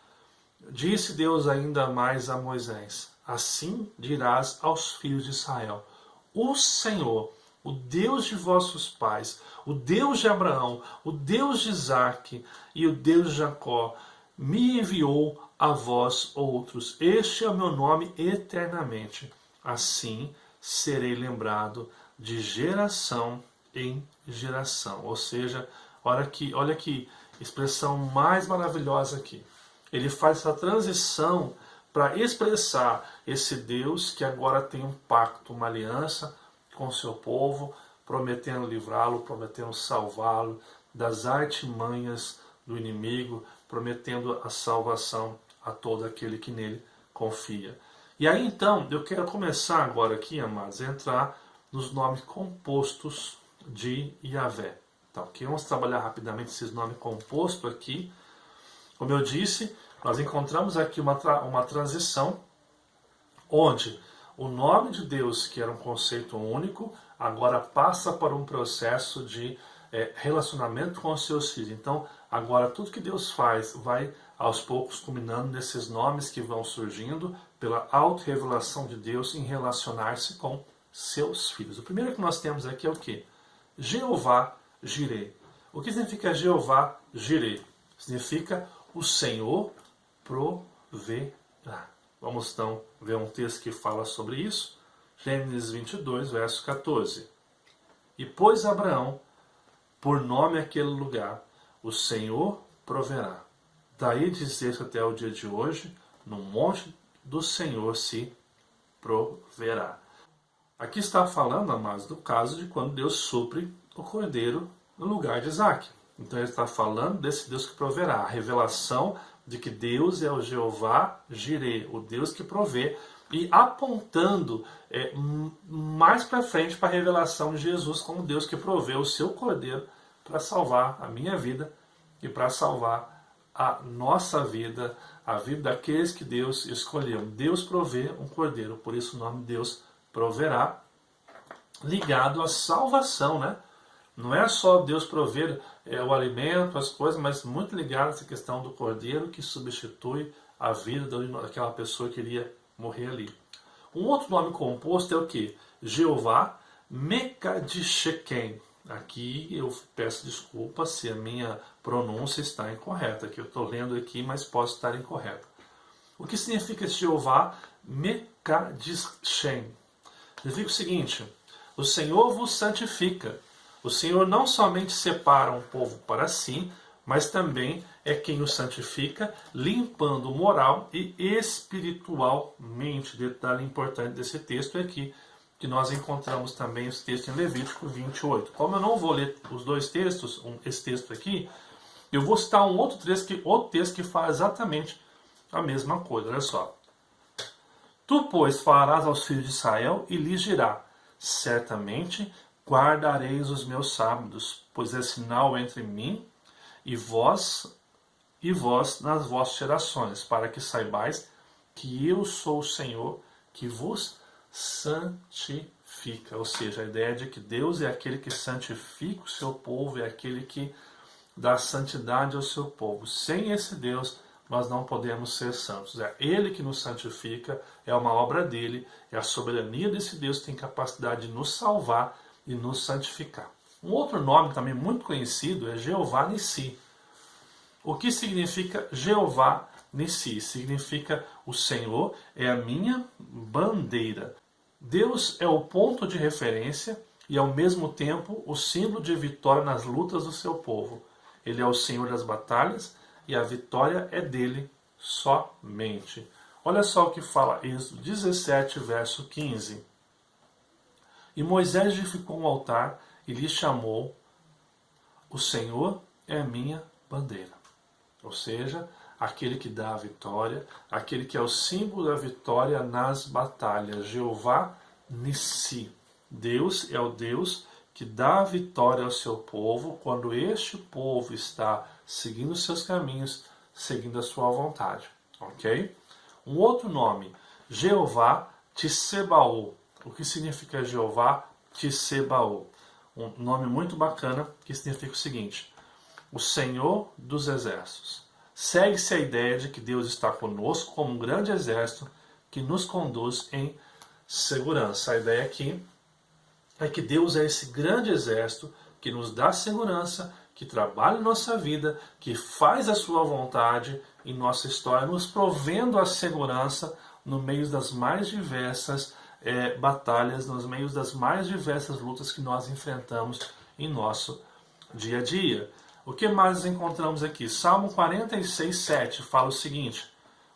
Disse Deus ainda mais a Moisés, assim dirás aos filhos de Israel, o Senhor, o Deus de vossos pais, o Deus de Abraão, o Deus de Isaque e o Deus de Jacó, me enviou a vós outros. Este é o meu nome eternamente. Assim serei lembrado de geração em geração. Ou seja, olha que expressão mais maravilhosa aqui. Ele faz essa transição para expressar esse Deus que agora tem um pacto, uma aliança com o seu povo, prometendo livrá-lo, prometendo salvá-lo das artimanhas do inimigo, prometendo a salvação a todo aquele que nele confia. E aí então, eu quero começar agora aqui, amados, a entrar nos nomes compostos de Yahvé. Tá, ok? Vamos trabalhar rapidamente esses nomes compostos aqui. Como eu disse, nós encontramos aqui uma transição onde o nome de Deus, que era um conceito único, agora passa para um processo de relacionamento com os seus filhos. Então, agora tudo que Deus faz vai aos poucos culminando nesses nomes que vão surgindo pela auto-revelação de Deus em relacionar-se com seus filhos. O primeiro que nós temos aqui é o quê? Jeová Jireh. O que significa Jeová Jireh? Significa o Senhor proverá. Vamos então ver um texto que fala sobre isso. Gênesis 22, verso 14. E pôs Abraão por nome aquele lugar, o Senhor proverá. Daí diz até o dia de hoje, no monte do Senhor se proverá. Aqui está falando, amados, do caso de quando Deus supre o cordeiro no lugar de Isaque. Então ele está falando desse Deus que proverá, a revelação de que Deus é o Jeová Jireh, o Deus que provê, e apontando mais para frente para a revelação de Jesus como Deus que provê o seu cordeiro para salvar a minha vida e para salvar a nossa vida, a vida daqueles que Deus escolheu. Deus provê um cordeiro, por isso o nome Deus proverá, ligado à salvação, né? Não é só Deus prover o alimento, as coisas, mas muito ligado a essa questão do cordeiro que substitui a vida daquela pessoa que iria morrer ali. Um outro nome composto é o que? Jeová Mekadishekem. Aqui eu peço desculpa se a minha pronúncia está incorreta, que eu estou lendo aqui, mas posso estar incorreta. O que significa Jeová Mekadishem? Significa o seguinte: o Senhor vos santifica. O Senhor não somente separa um povo para si, mas também é quem o santifica, limpando moral e espiritualmente. Detalhe importante desse texto é aqui, que nós encontramos também esse texto em Levítico 28. Como eu não vou ler os dois textos, esse texto aqui, eu vou citar um outro texto que fala exatamente a mesma coisa. Olha só. Tu, pois, falarás aos filhos de Israel e lhes dirá: certamente guardareis os meus sábados, pois é sinal entre mim e vós nas vossas gerações, para que saibais que eu sou o Senhor que vos santifica. Ou seja, a ideia de que Deus é aquele que santifica o seu povo, é aquele que dá santidade ao seu povo. Sem esse Deus, nós não podemos ser santos. É Ele que nos santifica, é uma obra dele, é a soberania desse Deus que tem capacidade de nos salvar e nos santificar. Um outro nome também muito conhecido é Jeová Nissi. O que significa Jeová Nissi? Significa o Senhor é a minha bandeira. Deus é o ponto de referência e ao mesmo tempo o símbolo de vitória nas lutas do seu povo. Ele é o Senhor das batalhas e a vitória é dele somente. Olha só o que fala Êxodo 17, verso 15. E Moisés edificou um altar e lhe chamou: o Senhor é a minha bandeira. Ou seja, aquele que dá a vitória, aquele que é o símbolo da vitória nas batalhas. Jeová Nissi. Deus é o Deus que dá a vitória ao seu povo quando este povo está seguindo os seus caminhos, seguindo a sua vontade. Ok? Um outro nome, Jeová Tissebaô. O que significa Jeová Tissebaô? Um nome muito bacana que significa o seguinte: o Senhor dos Exércitos. Segue-se a ideia de que Deus está conosco como um grande exército que nos conduz em segurança. A ideia aqui é que Deus é esse grande exército que nos dá segurança, que trabalha em nossa vida, que faz a sua vontade em nossa história, nos provendo a segurança no meio das mais diversas batalhas, nos meios das mais diversas lutas que nós enfrentamos em nosso dia a dia. O que mais encontramos aqui? Salmo 46, 7 fala o seguinte: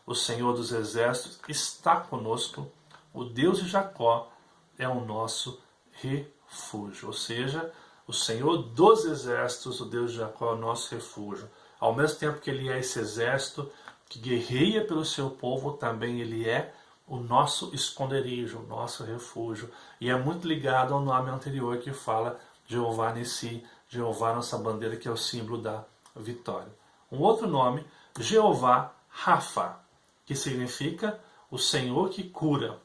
o Senhor dos Exércitos está conosco, o Deus de Jacó é o nosso refúgio. Ou seja, o Senhor dos Exércitos, o Deus de Jacó, é o nosso refúgio. Ao mesmo tempo que Ele é esse exército que guerreia pelo seu povo, também Ele é o nosso esconderijo, o nosso refúgio. E é muito ligado ao nome anterior que fala Jeová Nissi, Jeová nossa bandeira, que é o símbolo da vitória. Um outro nome, Jeová Rafa, que significa o Senhor que cura.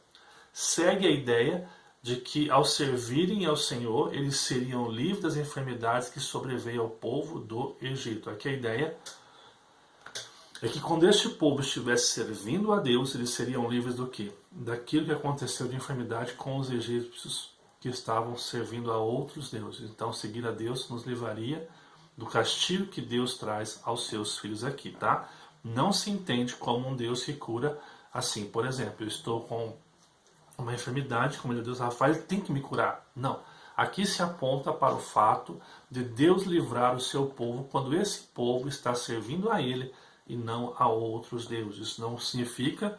Segue a ideia de que ao servirem ao Senhor, eles seriam livres das enfermidades que sobreveio ao povo do Egito. Aqui a ideia é que quando este povo estivesse servindo a Deus, eles seriam livres do quê? Daquilo que aconteceu de enfermidade com os egípcios que estavam servindo a outros deuses. Então, seguir a Deus nos livraria do castigo que Deus traz aos seus filhos aqui, tá? Não se entende como um Deus que cura assim. Por exemplo, eu estou com uma enfermidade, como Deus Rafael, ele tem que me curar. Não. Aqui se aponta para o fato de Deus livrar o seu povo quando esse povo está servindo a Ele e não a outros deuses. Isso não significa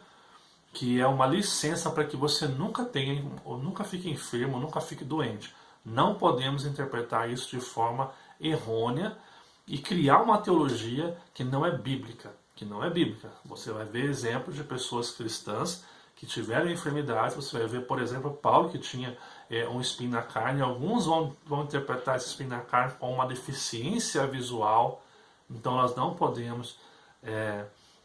que é uma licença para que você nunca tenha, ou nunca fique enfermo, ou nunca fique doente. Não podemos interpretar isso de forma errônea e criar uma teologia que não é bíblica. Você vai ver exemplos de pessoas cristãs que tiveram enfermidades. Você vai ver, por exemplo, Paulo, que tinha um espinho na carne. Alguns vão interpretar esse espinho na carne como uma deficiência visual. Então nós não podemos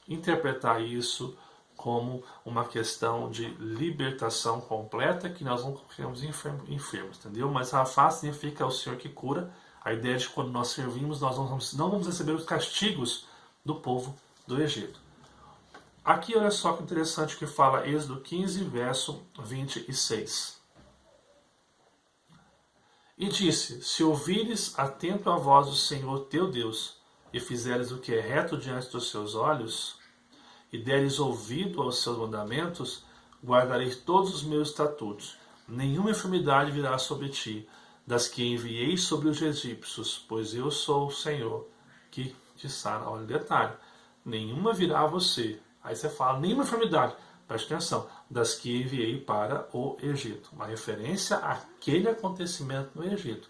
interpretar isso como uma questão de libertação completa, que nós não ficamos enfermos, entendeu? Mas Rafa significa o Senhor que cura. A ideia de que quando nós servimos, nós não vamos receber os castigos do povo do Egito. Aqui olha só que interessante que fala Êxodo 15, verso 26. E disse: se ouvires atento a voz do Senhor teu Deus, e fizeres o que é reto diante dos seus olhos, e deres ouvido aos seus mandamentos, guardareis todos os meus estatutos. nenhuma enfermidade virá sobre ti, das que enviei sobre os egípcios, pois eu sou o Senhor que te sara. Olha o detalhe, nenhuma virá a você. Aí você fala, nenhuma enfermidade, preste atenção, das que enviei para o Egito. Uma referência àquele acontecimento no Egito.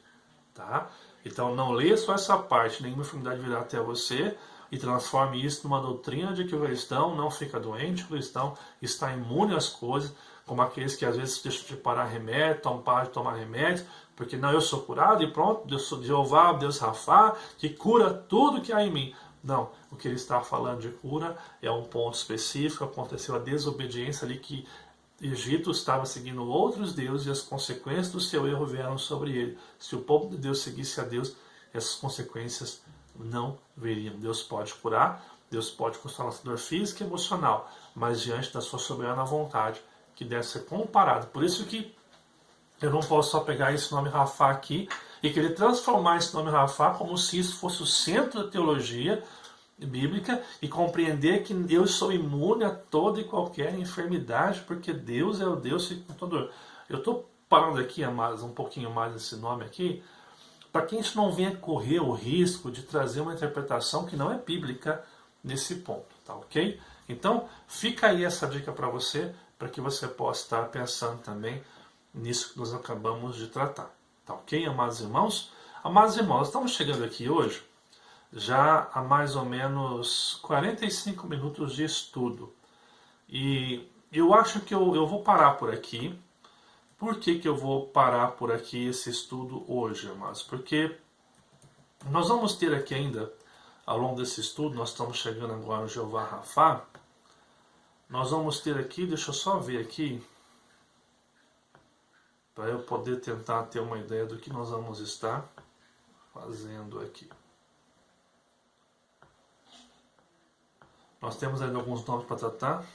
Tá? Então não leia só essa parte, nenhuma enfermidade virá até você, e transforme isso numa doutrina de que o cristão não fica doente, o cristão está imune às coisas, como aqueles que às vezes deixam de parar remédio, parar de tomar remédio, porque não, eu sou curado e pronto, Deus sou Jeová, Deus Rafá, que cura tudo que há em mim. Não, o que ele está falando de cura é um ponto específico, aconteceu a desobediência ali que Egito estava seguindo outros deuses e as consequências do seu erro vieram sobre ele. Se o povo de Deus seguisse a Deus, essas consequências não viriam. Deus pode curar, Deus pode consolar nossa dor física e emocional, mas diante da sua soberana vontade, que deve ser comparado. Por isso que eu não posso só pegar esse nome Rafá aqui e querer transformar esse nome Rafá como se isso fosse o centro da teologia bíblica e compreender que eu sou imune a toda e qualquer enfermidade, porque Deus é o Deus controllador. Eu estou parando aqui um pouquinho mais esse nome aqui, para que a gente não venha correr o risco de trazer uma interpretação que não é bíblica nesse ponto, tá ok? Então, fica aí essa dica para você, para que você possa estar pensando também nisso que nós acabamos de tratar, tá ok, amados irmãos? Amados irmãos, estamos chegando aqui hoje, já há mais ou menos 45 minutos de estudo, e eu acho que eu vou parar por aqui. Por que eu vou parar por aqui esse estudo hoje, amados? Porque nós vamos ter aqui ainda, ao longo desse estudo, nós estamos chegando agora no Jeová Rafá, nós vamos ter aqui, deixa eu só ver aqui, para eu poder tentar ter uma ideia do que nós vamos estar fazendo aqui. Nós temos ainda alguns nomes para tratar.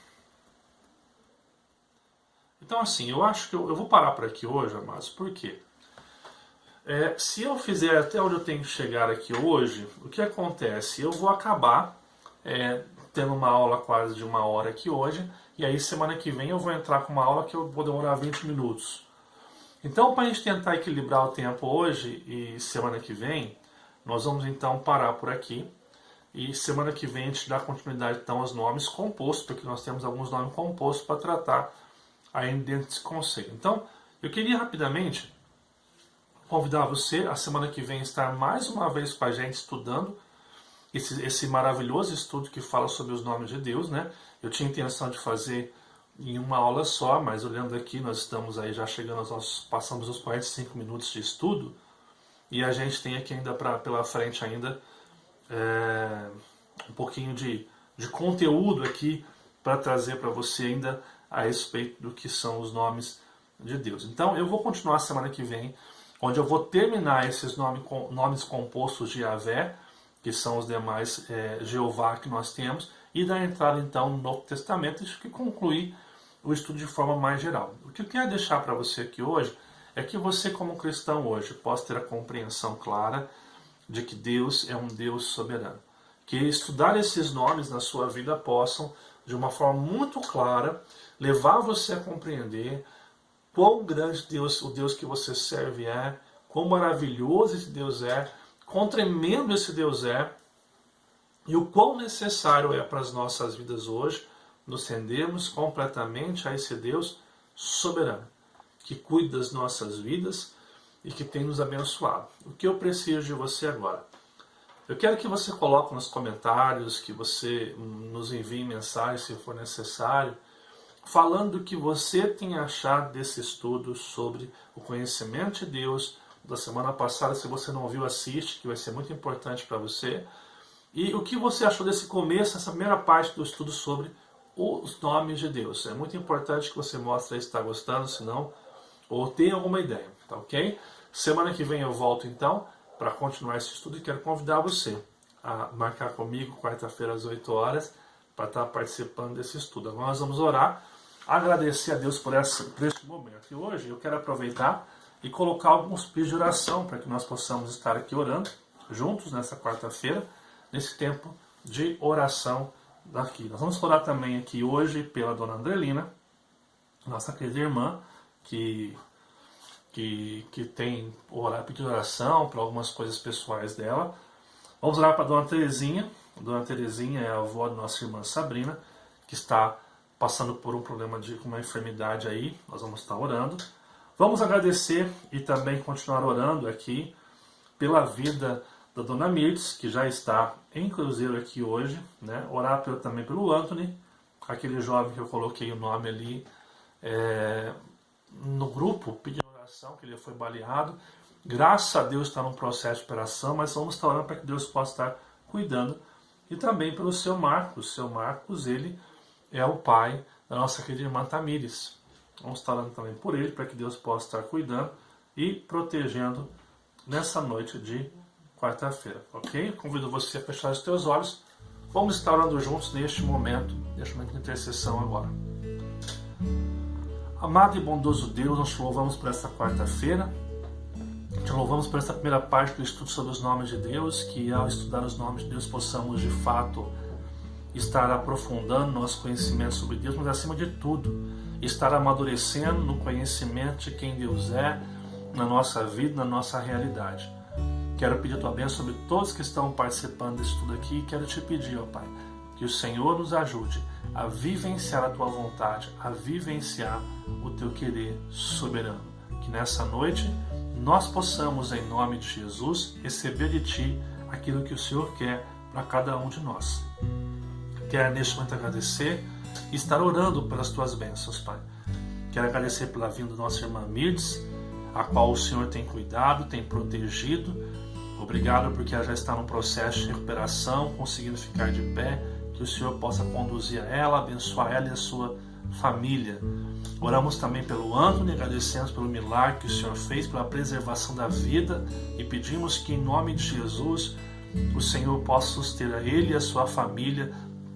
Então assim, eu acho que eu vou parar por aqui hoje, amados, por quê? Se eu fizer até onde eu tenho que chegar aqui hoje, o que acontece? Eu vou acabar tendo uma aula quase de 1 hora aqui hoje, e aí semana que vem eu vou entrar com uma aula que eu vou demorar 20 minutos. Então, para a gente tentar equilibrar o tempo hoje e semana que vem, nós vamos então parar por aqui, e semana que vem a gente dá continuidade então aos nomes compostos, porque nós temos alguns nomes compostos para tratar ainda dentro desse conceito. Então, eu queria rapidamente convidar você a semana que vem estar mais uma vez com a gente estudando esse maravilhoso estudo que fala sobre os nomes de Deus, né? Eu tinha intenção de fazer em uma aula só, mas olhando aqui, nós estamos aí já chegando passamos os 45 minutos de estudo, e a gente tem aqui ainda pela frente ainda um pouquinho de conteúdo aqui para trazer para você ainda a respeito do que são os nomes de Deus. Então eu vou continuar semana que vem, onde eu vou terminar esses nomes compostos de Yahvé, que são os demais Jeová que nós temos, e dar entrada então no Novo Testamento, isso que concluir o estudo de forma mais geral. O que eu quero deixar para você aqui hoje é que você, como cristão hoje, possa ter a compreensão clara de que Deus é um Deus soberano. Que estudar esses nomes na sua vida possam, de uma forma muito clara, levar você a compreender quão grande Deus, o Deus que você serve é, quão maravilhoso esse Deus é, quão tremendo esse Deus é, e o quão necessário é para as nossas vidas hoje nos rendermos completamente a esse Deus soberano, que cuida das nossas vidas e que tem nos abençoado. O que eu preciso de você agora? Eu quero que você coloque nos comentários, que você nos envie mensagem se for necessário, falando do que você tem achado desse estudo sobre o conhecimento de Deus da semana passada. Se você não viu, assiste, que vai ser muito importante para você. E o que você achou desse começo, essa primeira parte do estudo sobre os nomes de Deus. É muito importante que você mostre aí se está gostando, se não, ou tem alguma ideia, tá ok? Semana que vem eu volto então para continuar esse estudo e quero convidar você a marcar comigo quarta-feira às 8 horas para estar participando desse estudo. Agora nós vamos orar, agradecer a Deus por esse momento. E hoje eu quero aproveitar e colocar alguns pedidos de oração para que nós possamos estar aqui orando juntos nessa quarta-feira, nesse tempo de oração daqui. Nós vamos orar também aqui hoje pela dona Andrelina, nossa querida irmã, que que tem pedido oração para algumas coisas pessoais dela. Vamos orar para a Dona Terezinha. A Dona Terezinha é a avó da nossa irmã Sabrina, que está passando por um problema com uma enfermidade aí. Nós vamos estar orando. Vamos agradecer e também continuar orando aqui pela vida da Dona Mirtz, que já está em Cruzeiro aqui hoje, né? Orar também pelo Anthony, aquele jovem que eu coloquei o nome ali no grupo, pedindo oração, que ele foi baleado. Graças a Deus está num processo de operação, mas vamos estar orando para que Deus possa estar cuidando. E também pelo seu Marcos. O seu Marcos, ele é o pai da nossa querida irmã Tamires. Vamos estar orando também por ele, para que Deus possa estar cuidando e protegendo nessa noite de quarta-feira, ok? Convido você a fechar os teus olhos. Vamos estar orando juntos neste momento de intercessão agora. Amado e bondoso Deus, nós te louvamos por esta quarta-feira. Te louvamos por esta primeira parte do estudo sobre os nomes de Deus, que ao estudar os nomes de Deus possamos de fato estar aprofundando nosso conhecimento sobre Deus, mas acima de tudo, estar amadurecendo no conhecimento de quem Deus é na nossa vida, na nossa realidade. Quero pedir a tua bênção sobre todos que estão participando desse estudo aqui e quero te pedir, ó Pai, que o Senhor nos ajude a vivenciar a tua vontade, a vivenciar o teu querer soberano. Que nessa noite nós possamos, em nome de Jesus, receber de ti aquilo que o Senhor quer para cada um de nós. Quero neste momento agradecer e estar orando pelas tuas bênçãos, Pai. Quero agradecer pela vinda da nossa irmã Mirtz, a qual o Senhor tem cuidado, tem protegido. Obrigado porque ela já está num processo de recuperação, conseguindo ficar de pé. Que o Senhor possa conduzir ela, abençoar ela e a sua família. Oramos também pelo Anthony, agradecemos pelo milagre que o Senhor fez, pela preservação da vida e pedimos que em nome de Jesus o Senhor possa suster a ele e a sua família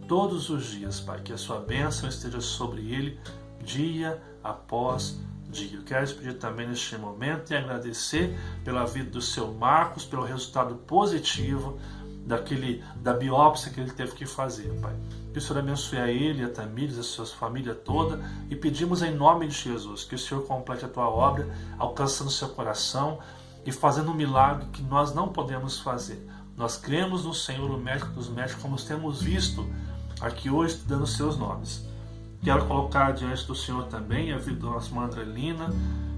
todos os dias, Pai, que a sua bênção esteja sobre ele dia após dia. Eu quero te pedir também neste momento e agradecer pela vida do seu Marcos, pelo resultado positivo da biópsia que ele teve que fazer, Pai. Que o Senhor abençoe a ele, a Tamires, a sua família toda e pedimos em nome de Jesus que o Senhor complete a tua obra, alcançando seu coração e fazendo um milagre que nós não podemos fazer. Nós cremos no Senhor, o médico dos médicos, como temos visto aqui hoje, estudando os seus nomes. Quero colocar diante do Senhor também a vida da nossa irmã Andrelina,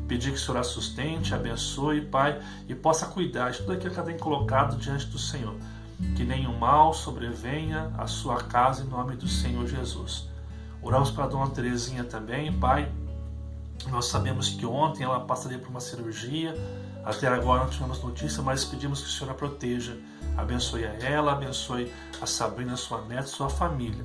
pedir que o Senhor a sustente, abençoe, Pai, e possa cuidar de tudo aquilo que ela tem colocado diante do Senhor. Que nenhum mal sobrevenha à sua casa em nome do Senhor Jesus. Oramos para a Dona Terezinha também, Pai. Nós sabemos que ontem ela passaria por uma cirurgia, até agora não tivemos notícia, mas pedimos que o Senhor a proteja. Abençoe a ela, abençoe a Sabrina, sua neta, sua família.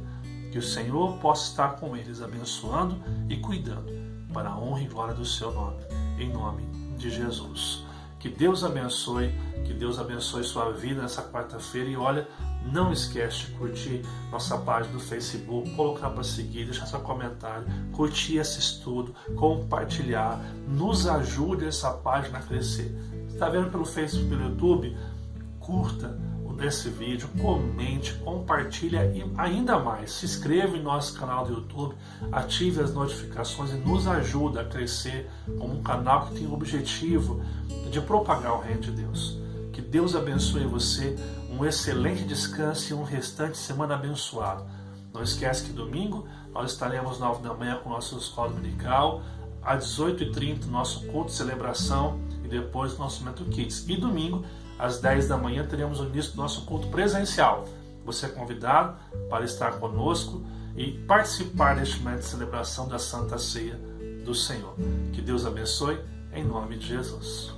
Que o Senhor possa estar com eles, abençoando e cuidando, para a honra e glória do seu nome, em nome de Jesus. Que Deus abençoe sua vida nessa quarta-feira. E olha, não esquece de curtir nossa página do Facebook, colocar para seguir, deixar seu comentário, curtir esse estudo, compartilhar, nos ajude essa página a crescer. Você está vendo pelo Facebook, pelo YouTube? Curta esse vídeo, comente, compartilha e ainda mais, se inscreva em nosso canal do YouTube, ative as notificações e nos ajuda a crescer como um canal que tem o objetivo de propagar o reino de Deus. Que Deus abençoe você, um excelente descanso e um restante de semana abençoado. Não esquece que domingo nós estaremos às 9 da manhã com nossa escola dominical, às 18h30 nosso culto de celebração e depois nosso momento Kids. E domingo às 10 da manhã teremos o início do nosso culto presencial. Você é convidado para estar conosco e participar deste momento de celebração da Santa Ceia do Senhor. Que Deus abençoe, em nome de Jesus.